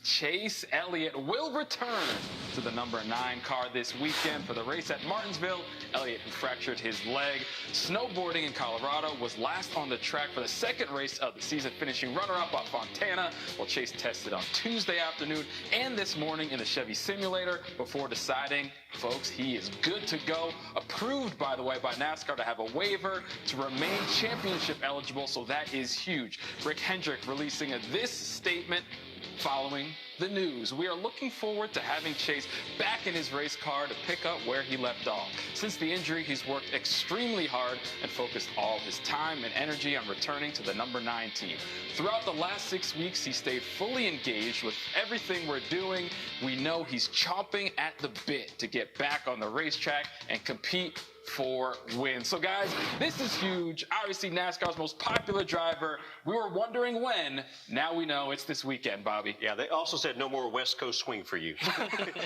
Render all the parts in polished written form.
Chase Elliott will return to the number 9 car this weekend for the race at Martinsville. Elliott, who fractured his leg snowboarding in Colorado, was last on the track for the second race of the season, finishing runner-up on Fontana, while Chase tested on Tuesday afternoon and this morning in the Chevy simulator before deciding, folks, he is good to go. Approved, by the way, by NASCAR to have a waiver to remain championship eligible, so that is huge. Rick Hendrick releasing this statement following the news. We are looking forward to having Chase back in his race car to pick up where he left off. Since the injury, he's worked extremely hard and focused all his time and energy on returning to the number 9 team. Throughout the last 6 weeks, he stayed fully engaged with everything we're doing. We know he's chomping at the bit to get back on the racetrack and compete for wins. So guys, this is huge. Obviously NASCAR's most popular driver. We were wondering when. Now we know it's this weekend, Bobby. Yeah, they also said no more West Coast swing for you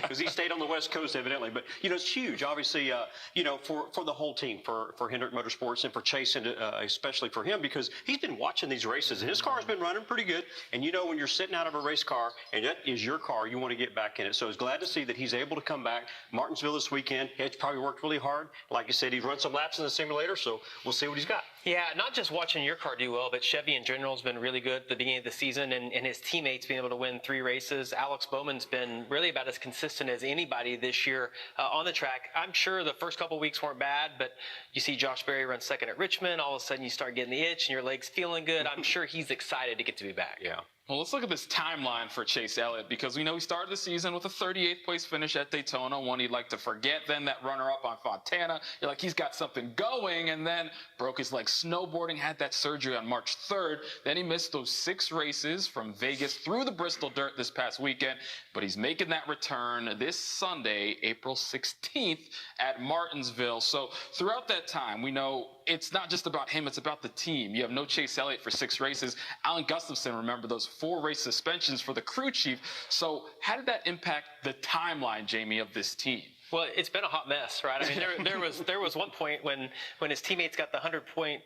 because he stayed on the West Coast evidently. But, you know, it's huge, obviously, you know, for the whole team, for Hendrick Motorsports and for Chase, and especially for him, because he's been watching these races and his car's been running pretty good. And, you know, when you're sitting out of a race car and that is your car, you want to get back in it. So I was glad to see that he's able to come back. Martinsville this weekend. He's probably worked really hard. Like you said, he's run some laps in the simulator, so we'll see what he's got. Yeah, not just watching your car do well, but Chevy in general has been really good at the beginning of the season, and his teammates being able to win 3 races. Alex Bowman's been really about as consistent as anybody this year on the track. I'm sure the first couple weeks weren't bad, but you see Josh Berry run second at Richmond, all of a sudden you start getting the itch and your leg's feeling good. I'm sure he's excited to get to be back. Yeah. Well, let's look at this timeline for Chase Elliott, because we know he started the season with a 38th place finish at Daytona, one he'd like to forget. Then that runner-up on Fontana. You're like, he's got something going, and then broke his leg snowboarding, had that surgery on March 3rd. Then he missed those 6 races from Vegas through the Bristol Dirt this past weekend, but he's making that return this Sunday, April 16th at Martinsville. So throughout that time, we know it's not just about him, it's about the team. You have no Chase Elliott for 6 races. Alan Gustafson, remember those 4 race suspensions for the crew chief. So how did that impact the timeline, Jamie, of this team? Well, it's been a hot mess, right? I mean, there was one point when his teammates got the 100-point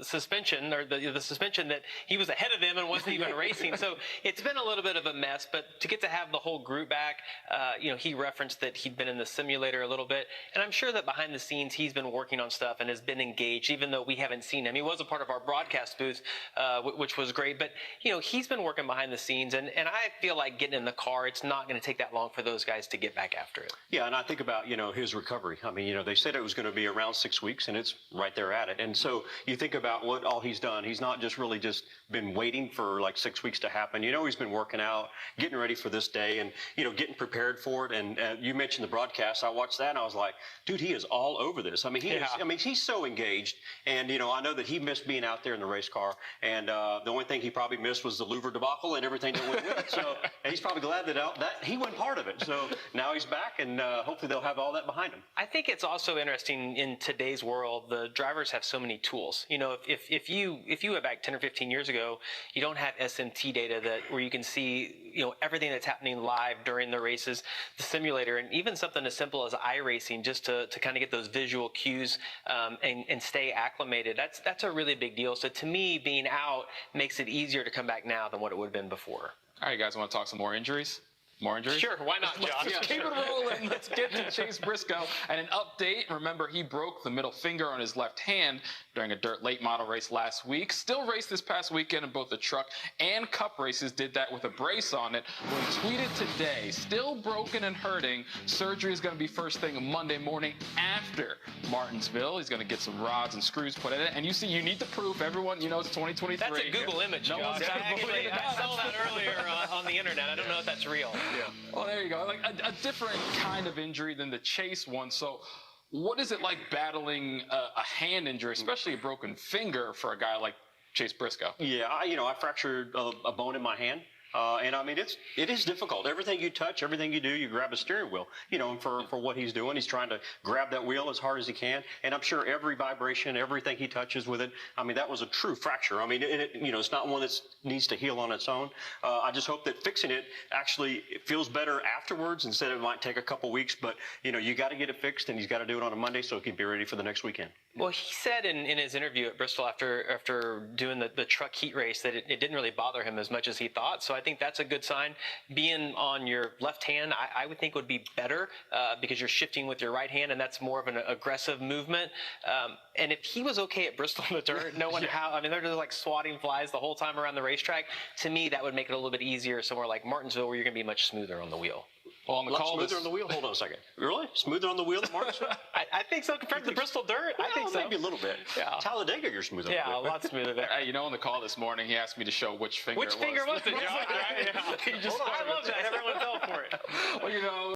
suspension, or the suspension, that he was ahead of them and wasn't even racing. So it's been a little bit of a mess. But to get to have the whole group back, you know, he referenced that he'd been in the simulator a little bit, and I'm sure that behind the scenes he's been working on stuff and has been engaged, even though we haven't seen him. He was a part of our broadcast booth, which was great. But you know, he's been working behind the scenes, and I feel like getting in the car, it's not going to take that long for those guys to get back after it. Yeah, and I think about, you know, his recovery. I mean, you know, they said it was going to be around 6 weeks, and it's right there at it. And so you think about what all he's done. He's not just really just been waiting for like 6 weeks to happen. You know, he's been working out, getting ready for this day, and, you know, getting prepared for it. And you mentioned the broadcast. I watched that, and I was like, dude, he is all over this. I mean, he's so engaged. And, you know, I know that he missed being out there in the race car. And the only thing he probably missed was the louver debacle and everything that went with it. So, and he's probably glad that he wasn't part of it. So now he's back, and hopefully they'll have all that behind him. I think it's also interesting in today's world, the drivers have so many tools. You know, if you went back 10 or 15 years ago, you don't have SMT data where you can see, you know, everything that's happening live during the races, the simulator, and even something as simple as iRacing, just to kind of get those visual cues and stay acclimated. That's a really big deal. So to me, being out makes it easier to come back now than what it would have been before. All right, guys, want to talk some more injuries? More injuries? Sure, why not, John? Let's keep it rolling. Let's get to Chase Briscoe. And an update, remember, he broke the middle finger on his left hand during a dirt late model race last week. Still raced this past weekend in both the truck and cup races. Did that with a brace on it. When tweeted today, still broken and hurting. Surgery is going to be first thing Monday morning after Martinsville. He's going to get some rods and screws put in it. And you see, you need the proof. Everyone, you know, it's 2023. That's a Google image, John. I saw that earlier on the internet. I don't know if that's real. Yeah. Well, there you go. Like a different kind of injury than the Chase one. So what is it like battling a hand injury, especially a broken finger, for a guy like Chase Briscoe? Yeah, I fractured a bone in my hand. And I mean, it is difficult. Everything you touch, everything you do, you grab a steering wheel, you know, and for what he's doing, he's trying to grab that wheel as hard as he can. And I'm sure every vibration, everything he touches with it, I mean, that was a true fracture. I mean, you know, it's not one that needs to heal on its own. I just hope that fixing it actually feels better afterwards, instead of it might take a couple weeks. But, you know, you got to get it fixed, and he's got to do it on a Monday so he can be ready for the next weekend. Well, he said in his interview at Bristol after doing the truck heat race that it didn't really bother him as much as he thought. So I think that's a good sign. Being on your left hand, I would think would be better because you're shifting with your right hand, and that's more of an aggressive movement. And if he was okay at Bristol in the dirt, knowing how, I mean, they're just like swatting flies the whole time around the racetrack. To me, that would make it a little bit easier somewhere like Martinsville, where you're going to be much smoother on the wheel. Well, on the call, smoother on the wheel. Hold on a second. Really? Smoother on the wheel than Martinsville? I think so compared to the Bristol dirt. I think so. Maybe a little bit. Yeah. Talladega, you're smoother. Yeah, a lot smoother there. Hey, on the call this morning, he asked me to show which finger. Which finger was it, John? Right? Yeah. I love that. Everyone fell for it. Well,